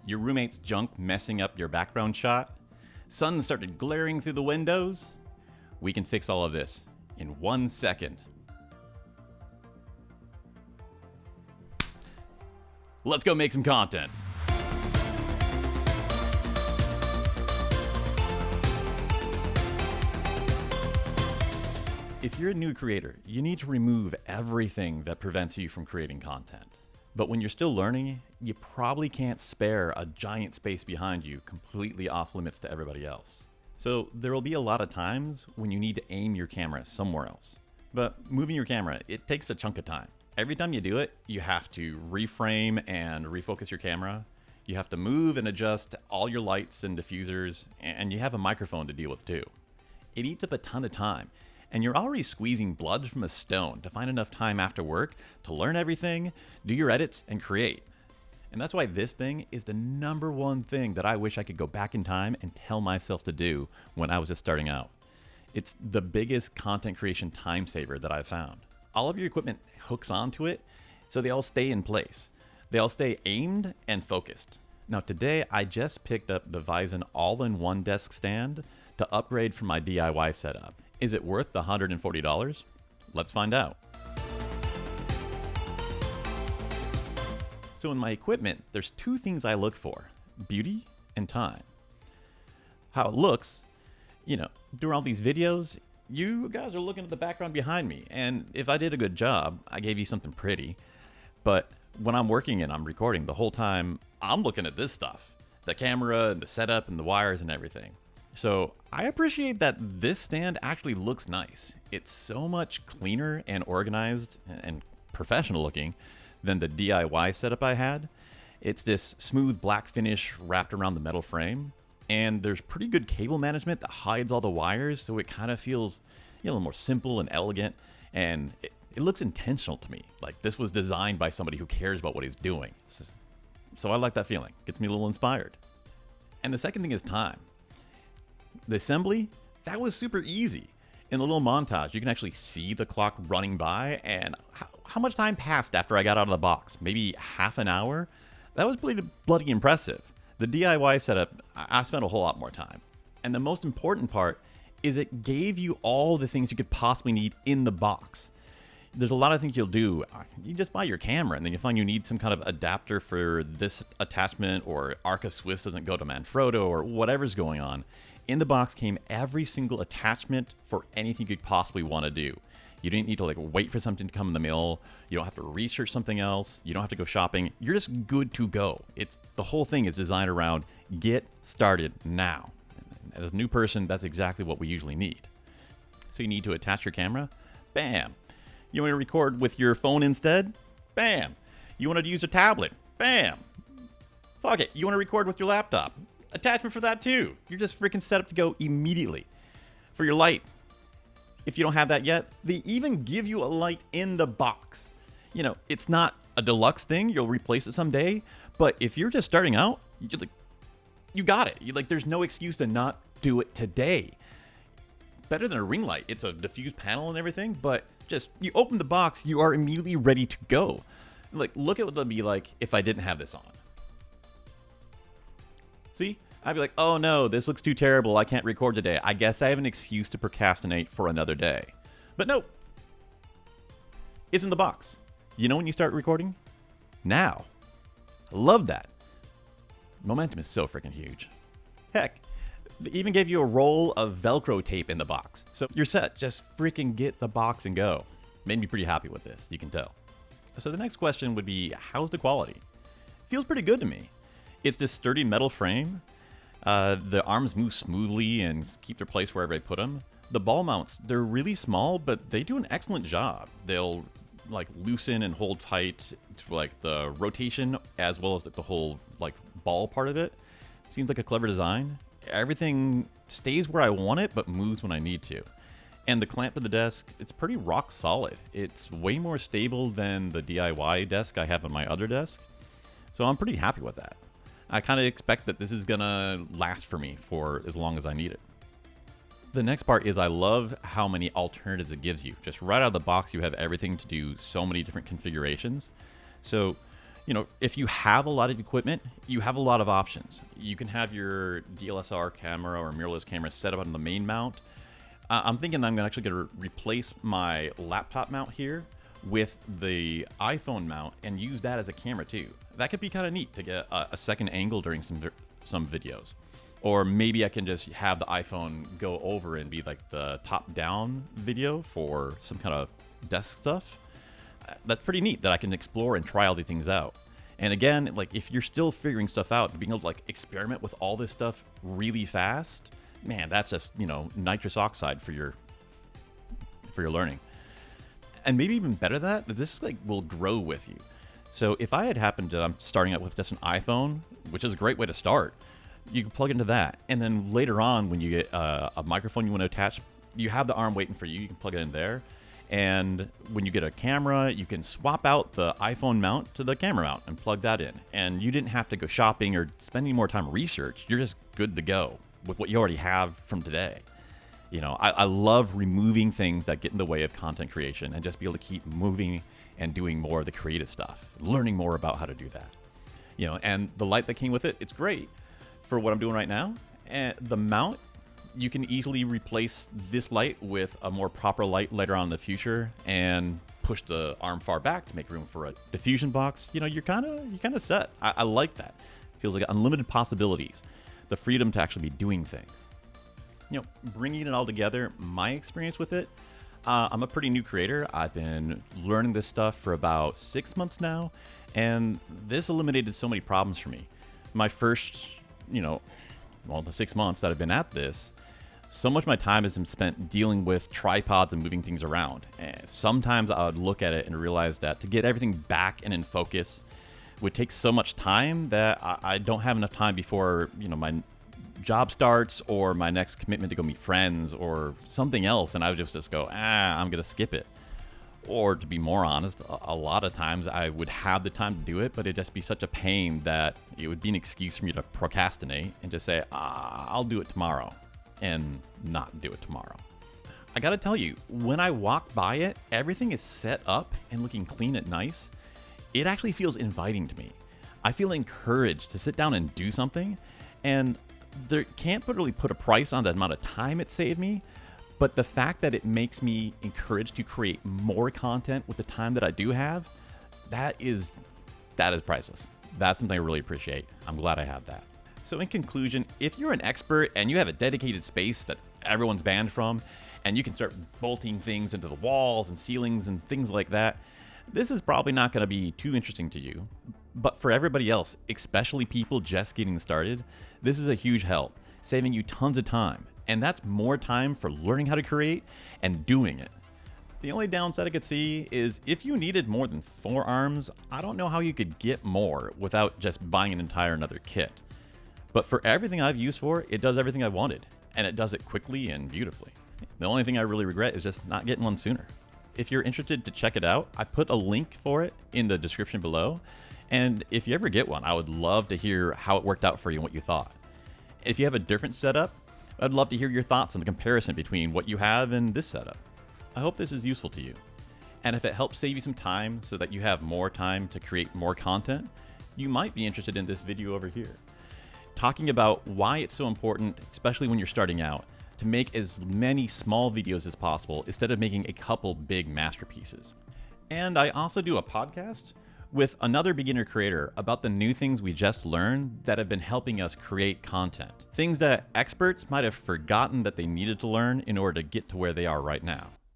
Your roommate's junk messing up your background shot? Sun started glaring through the windows? We can fix all of this in 1 second. Let's go make some content. If you're a new creator, you need to remove everything that prevents you from creating content. But when you're still learning, you probably can't spare a giant space behind you completely off limits to everybody else. So there will be a lot of times when you need to aim your camera somewhere else. But moving your camera, it takes a chunk of time. Every time you do it, you have to reframe and refocus your camera. You have to move and adjust all your lights and diffusers, and you have a microphone to deal with too. It eats up a ton of time, and you're already squeezing blood from a stone to find enough time after work to learn everything, do your edits, and create. And that's why this thing is the #1 thing that I wish I could go back in time and tell myself to do when I was just starting out. It's the biggest content creation time saver that I've found. All of your equipment hooks onto it, so they all stay in place. They all stay aimed and focused. Now today, I just picked up the Viozon all-in-one desk stand to upgrade from my DIY setup. Is it worth the $140? Let's find out. So in my equipment, there's 2 things I look for: beauty and time. How it looks, during all these videos, you guys are looking at the background behind me, and if I did a good job, I gave you something pretty. But when I'm working and I'm recording, the whole time I'm looking at this stuff, the camera and the setup and the wires and everything. So I appreciate that this stand actually looks nice. It's so much cleaner and organized and professional looking than the DIY setup I had. It's this smooth black finish wrapped around the metal frame, and there's pretty good cable management that hides all the wires, so it kind of feels a little more simple and elegant, and it looks intentional to me. Like this was designed by somebody who cares about what he's doing. So I like that feeling. Gets me a little inspired. And the second thing is time. The assembly, that was super easy. In the little montage, you can actually see the clock running by, and how much time passed after I got out of the box? Maybe half an hour? That was bloody impressive. The DIY setup, I spent a whole lot more time. And the most important part is it gave you all the things you could possibly need in the box. There's a lot of things you'll do. You just buy your camera, and then you find you need some kind of adapter for this attachment, or Arca Swiss doesn't go to Manfrotto, or whatever's going on. In the box came every single attachment for anything you could possibly want to do. You didn't need to wait for something to come in the mail. You don't have to research something else. You don't have to go shopping. You're just good to go. The whole thing is designed around get started now. And as a new person, that's exactly what we usually need. So you need to attach your camera. Bam. You want to record with your phone instead? Bam. You want to use a tablet? Bam. Fuck it. You want to record with your laptop? Attachment for that too. You're just freaking set up to go immediately. For your light, if you don't have that yet, they even give you a light in the box. It's not a deluxe thing. You'll replace it someday. But if you're just starting out, you got it. There's no excuse to not do it today. Better than a ring light. It's a diffused panel and everything, but just you open the box, you are immediately ready to go. Look at what it'd be like if I didn't have this on. See? I'd be like, oh no, this looks too terrible. I can't record today. I guess I have an excuse to procrastinate for another day. But nope. It's in the box. You know when you start recording? Now. I love that. Momentum is so freaking huge. Heck, they even gave you a roll of Velcro tape in the box. So you're set. Just freaking get the box and go. Made me pretty happy with this, you can tell. So the next question would be, how's the quality? Feels pretty good to me. It's this sturdy metal frame. The arms move smoothly and keep their place wherever I put them. The ball mounts, they're really small, but they do an excellent job. They'll loosen and hold tight to the rotation as well as the whole ball part of it. Seems like a clever design. Everything stays where I want it, but moves when I need to. And the clamp to the desk, it's pretty rock solid. It's way more stable than the DIY desk I have on my other desk. So I'm pretty happy with that. I kind of expect that this is going to last for me for as long as I need it. The next part is I love how many alternatives it gives you. Just right out of the box, you have everything to do so many different configurations. So if you have a lot of equipment, you have a lot of options. You can have your DSLR camera or mirrorless camera set up on the main mount. I'm thinking I'm actually going to replace my laptop mount here with the iPhone mount and use that as a camera too. That could be kind of neat to get a second angle during some videos. Or maybe I can just have the iPhone go over and be like the top-down video for some kind of desk stuff. That's pretty neat that I can explore and try all these things out. And again, like if you're still figuring stuff out, being able to like experiment with all this stuff really fast, man, that's just, nitrous oxide for your learning. And maybe even better than that, this like will grow with you. So if I had happened to, I'm starting out with just an iPhone, which is a great way to start, you can plug into that. And then later on, when you get a microphone you want to attach, you have the arm waiting for you. You can plug it in there. And when you get a camera, you can swap out the iPhone mount to the camera mount and plug that in. And you didn't have to go shopping or spend any more time research. You're just good to go with what you already have from today. I love removing things that get in the way of content creation and just be able to keep moving and doing more of the creative stuff, learning more about how to do that. And the light that came with it, it's great for what I'm doing right now. And the mount, you can easily replace this light with a more proper light later on in the future and push the arm far back to make room for a diffusion box. You're kind of set. I like that. It feels like unlimited possibilities, the freedom to actually be doing things. Bringing it all together, my experience with it, I'm a pretty new creator. I've been learning this stuff for about 6 months now, and this eliminated so many problems for me. My first, the 6 months that I've been at this, so much of my time has been spent dealing with tripods and moving things around. And sometimes I would look at it and realize that to get everything back and in focus would take so much time that I don't have enough time before, my job starts or my next commitment to go meet friends or something else. And I would just go, I'm going to skip it. Or to be more honest, a lot of times I would have the time to do it, but it'd just be such a pain that it would be an excuse for me to procrastinate and just say, I'll do it tomorrow, and not do it tomorrow. I gotta tell you, when I walk by it, everything is set up and looking clean and nice. It actually feels inviting to me. I feel encouraged to sit down and do something, and there can't really put a price on the amount of time it saved me, but the fact that it makes me encouraged to create more content with the time that I do have, that is priceless. That's something I really appreciate. I'm glad I have that. So in conclusion, if you're an expert and you have a dedicated space that everyone's banned from, and you can start bolting things into the walls and ceilings and things like that, this is probably not going to be too interesting to you. But for everybody else, especially people just getting started, this is a huge help, saving you tons of time. And that's more time for learning how to create and doing it. The only downside I could see is if you needed more than 4 arms, I don't know how you could get more without just buying an entire another kit. But for everything I've used for, it does everything I wanted, and it does it quickly and beautifully. The only thing I really regret is just not getting one sooner. If you're interested to check it out, I put a link for it in the description below. And if you ever get one, I would love to hear how it worked out for you and what you thought. If you have a different setup, I'd love to hear your thoughts on the comparison between what you have and this setup. I hope this is useful to you. And if it helps save you some time so that you have more time to create more content, you might be interested in this video over here, talking about why it's so important, especially when you're starting out, to make as many small videos as possible instead of making a couple big masterpieces. And I also do a podcast with another beginner creator about the new things we just learned that have been helping us create content. Things that experts might have forgotten that they needed to learn in order to get to where they are right now.